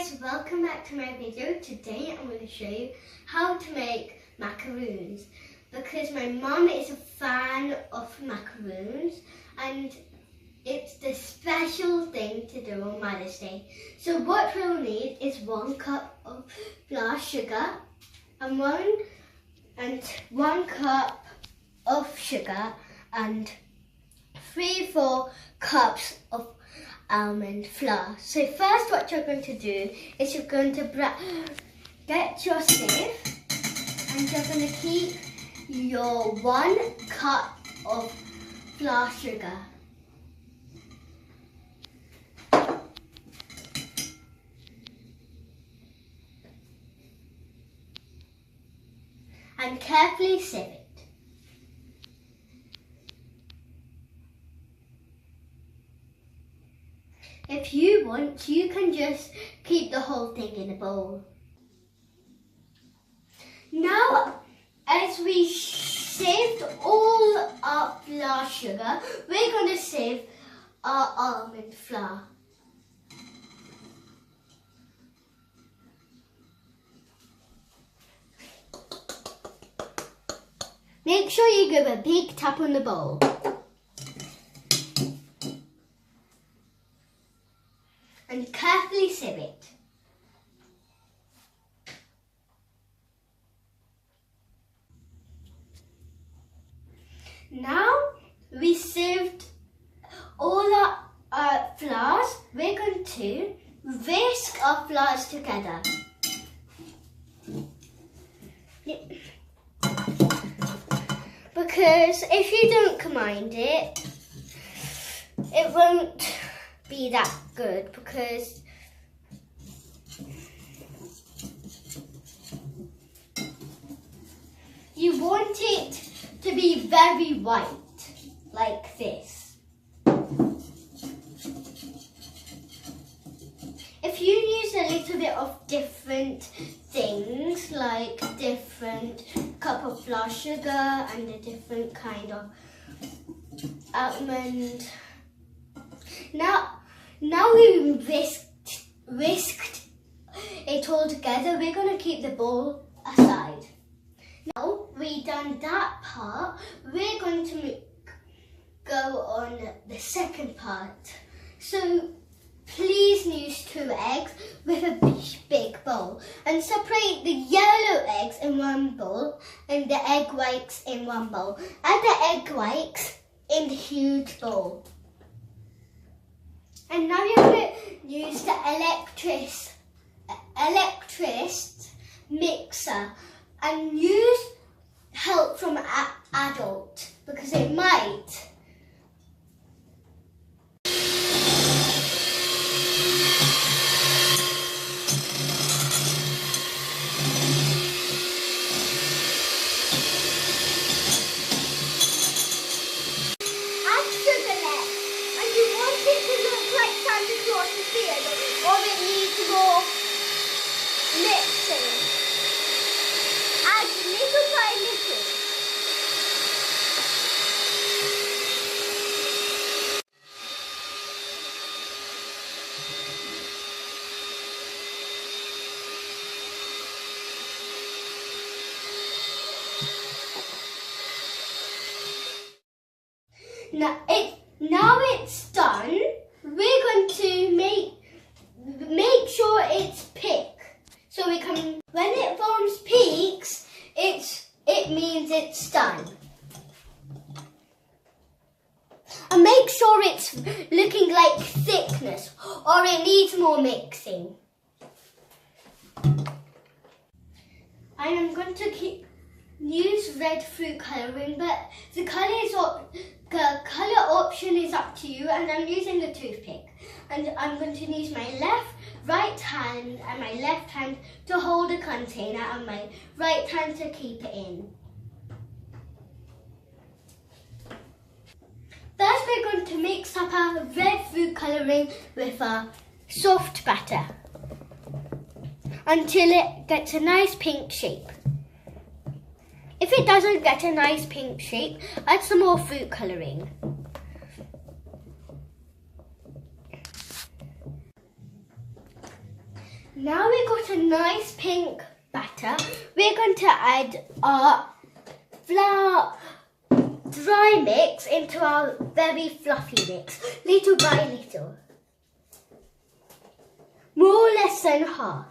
guys, welcome back to my video. Today I'm going to show you how to make macaroons because my mum is a fan of macaroons and it's the special thing to do on Mother's Day. So what we'll need is 1 cup of flour sugar and one cup of sugar and 3-4 cups of almond flour. So first what you're going to do is you're going to get your sieve and you're going to keep your 1 cup of flour sugar. And carefully sieve it. If you want, you can just keep the whole thing in a bowl. Now, as we sieved all our flour sugar, we're going to sieve our almond flour. Make sure you give a big tap on the bowl. And carefully sieve it. Now we sieved all our flours. We're going to whisk our flours together. Because if you don't combine it, it won't be that good because you want it to be very white, like this. If you use a little bit of different things, like different cup of flour sugar and a different kind of almond. Now we whisked it all together, we're going to keep the bowl aside. Now we've done that part, we're going to go on the second part. So please use 2 eggs with a big bowl and separate the yellow eggs in 1 bowl and the egg whites in 1 bowl. Add the egg whites in the huge bowl. And now you're going to use the electric mixer and use help from an adult because it might. Or it needs more mixing. Add little by little. Now it's done. We're going to make sure it's thick. So we can, when it forms peaks, it means it's done. And make sure it's looking like thickness or it needs more mixing. And I'm going to use red fruit colouring, but the colour option is up to you, and I'm using a toothpick. And I'm going to use my right hand and my left hand to hold the container and my right hand to keep it in. First we're going to mix up our red food colouring with our soft batter until it gets a nice pink shape. If it doesn't get a nice pink shape, add some more food colouring. Now we got a nice pink batter. We're going to add our flour dry mix into our very fluffy mix, little by little. More or less than half.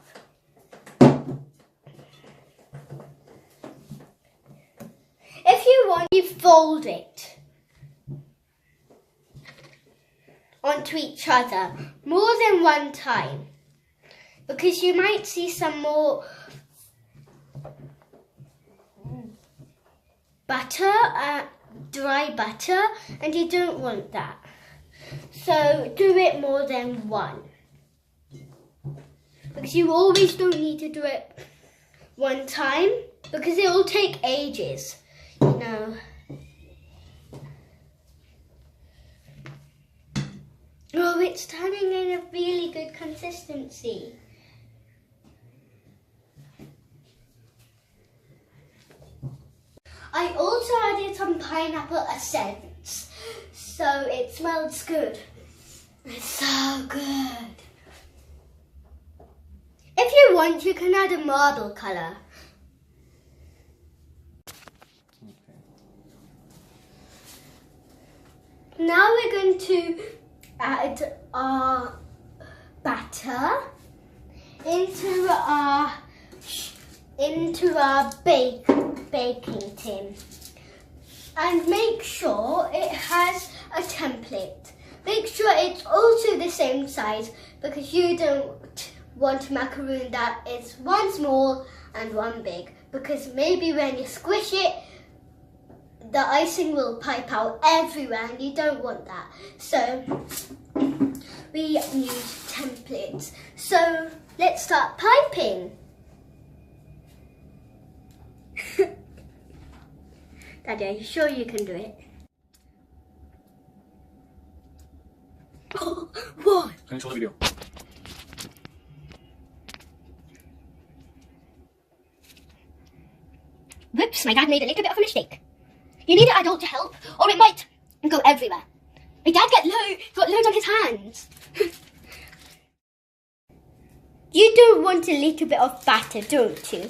If you want, you fold it onto each other more than one time, because you might see some more butter, dry butter, and you don't want that. So do it more than one, because you always don't need to do it one time, because it will take ages, you know. Oh, it's turning in a really good consistency. I also added some pineapple essence, so it smells good. It's so good. If you want, you can add a marble colour. Now we're going to add our batter into our baking tin, and make sure it has a template. Make sure it's also the same size, because you don't want a macaroon that is one small and one big, because maybe when you squish it, the icing will pipe out everywhere, and you don't want that. So we use templates. So let's start piping. Daddy, are you sure you can do it? Oh, what? Control the video. Whoops, my dad made a little bit of a mistake. You need an adult to help, or it might go everywhere. My dad got loads on his hands. You do want a little bit of batter, don't you?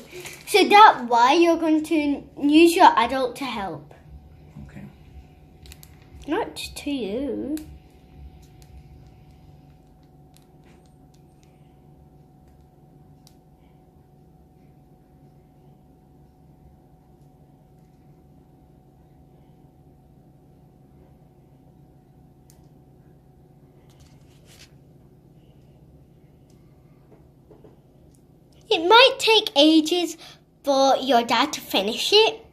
So that's why you're going to use your adult to help. Okay. Not to you. It might take ages for your dad to finish it.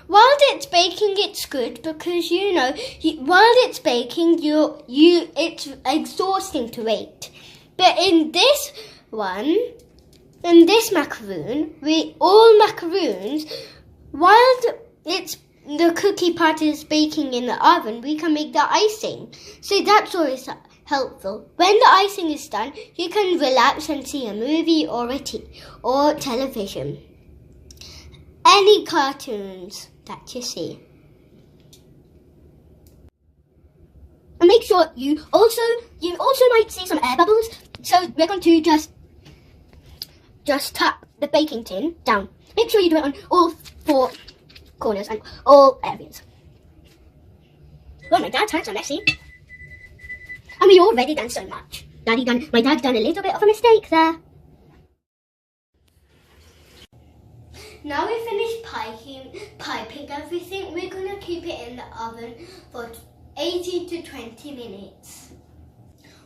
While it's baking, it's good, because you know, while it's baking, it's exhausting to wait. But in this macaroon, all macaroons, while the cookie part is baking in the oven, we can make the icing. So that's always helpful. When the icing is done, you can relax and see a movie or television. Any cartoons that you see. And make sure you also might see some air bubbles. So we're going to just tap the baking tin down. Make sure you do it on all 4 corners and all areas. Well, my dad's hands are messy. And we already done so much. My dad's done a little bit of a mistake there. Now we finished piping everything. We're going to keep it in the oven for 18 to 20 minutes.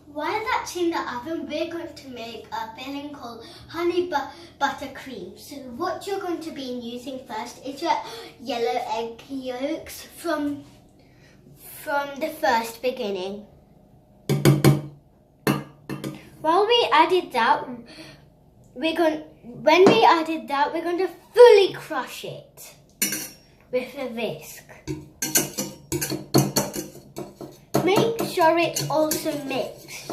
While that's in the oven, we're going to make a filling called honey butter cream. So what you're going to be using first is your yellow egg yolks from the first beginning. While we added that, we're going to fully crush it with a whisk. Make sure it's also mixed.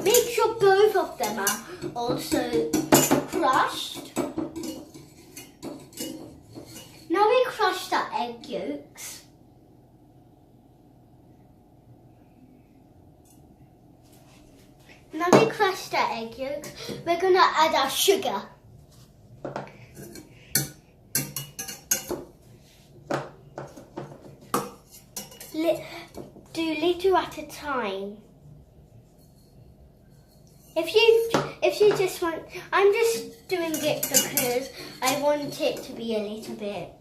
Make sure both of them are also crushed. Now we crush the egg yolks. Now we crushed our egg yolks, we're going to add our sugar. Do little at a time. If you just want, I'm just doing it because I want it to be a little bit.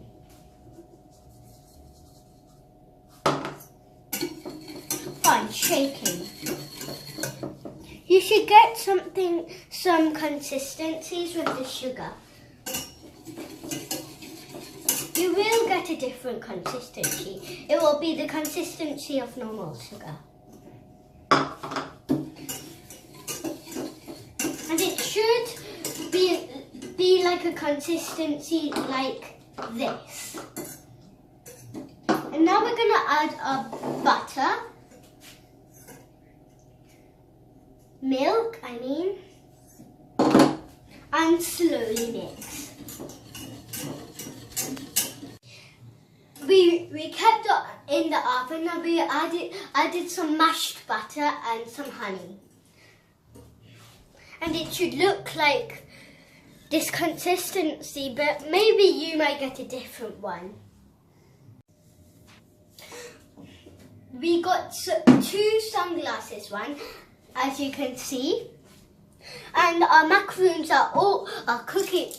Fine, shaking. You should get some consistencies with the sugar. You will get a different consistency. It will be the consistency of normal sugar. And it should be like a consistency like this. And now we're going to add our butter. Milk, and slowly mix. We kept it in the oven and we added some mashed butter and some honey. And it should look like this consistency, but maybe you might get a different one. We got 2 sunglasses one, as you can see. And our macaroons are all, our cookie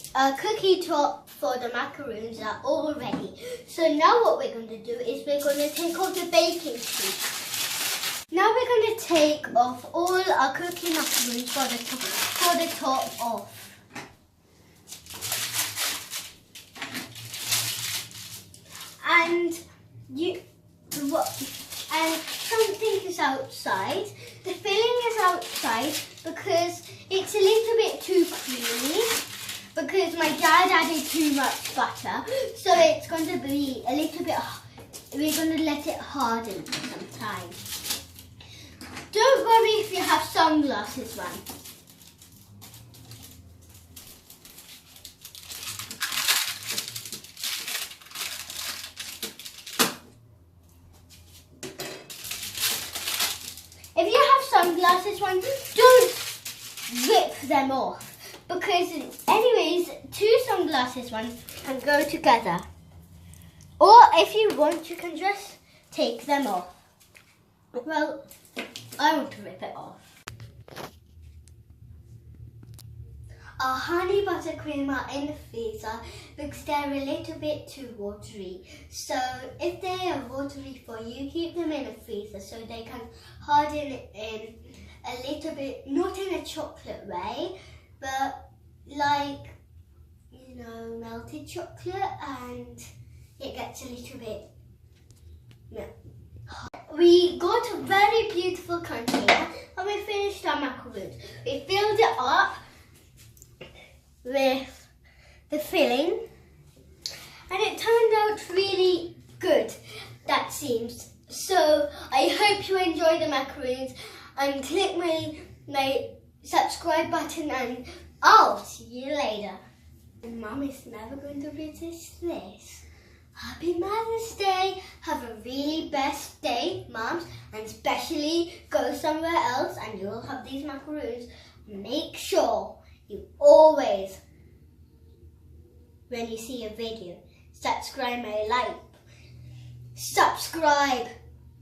top for the macaroons are all ready. So now what we're going to do is we're going to take off the baking sheet. Now we're going to take off all our cookie macaroons for the top off. And something is outside. The filling is outside because it's a little bit too creamy because my dad added too much butter. So it's going to be a little bit, we're going to let it harden for some time. Don't worry if you have sunglasses on. If you have sunglasses on, don't rip them off because anyways, 2 sunglasses on can go together. Or if you want, you can just take them off. Well, I want to rip it off. Our honey buttercream are in the freezer because they're a little bit too watery. So if they are watery for you, keep them in the freezer so they can harden in a little bit, not in a chocolate way, but like, melted chocolate, and it gets a little bit We got a very beautiful container and we finished our macaroons. We filled it up with the filling and it turned out really good, that seems. So I hope you enjoy the macaroons and click my subscribe button and I'll see you later. And Mum is never going to resist this. Happy Mother's Day. Have a really best day, mums, and especially go somewhere else and you'll have these macaroons. Make sure you always, when you see a video, subscribe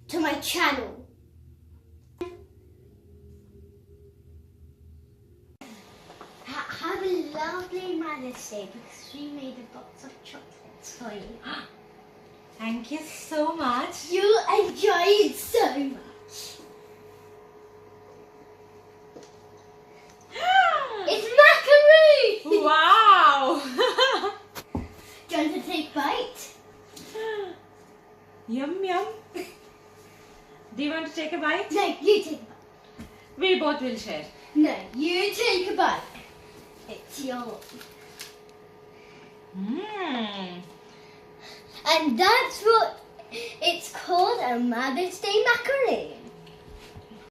to my channel. Have a lovely Mother's Day because we made a box of chocolates for you. Thank you so much. You'll enjoy it so much. It's macaroon! Wow! Do you want to take a bite? Yum yum. Do you want to take a bite? No, you take a bite. We both will share. No, you take a bite. It's yours. Mmm. And that's what it's called, a Mother's Day macaroon.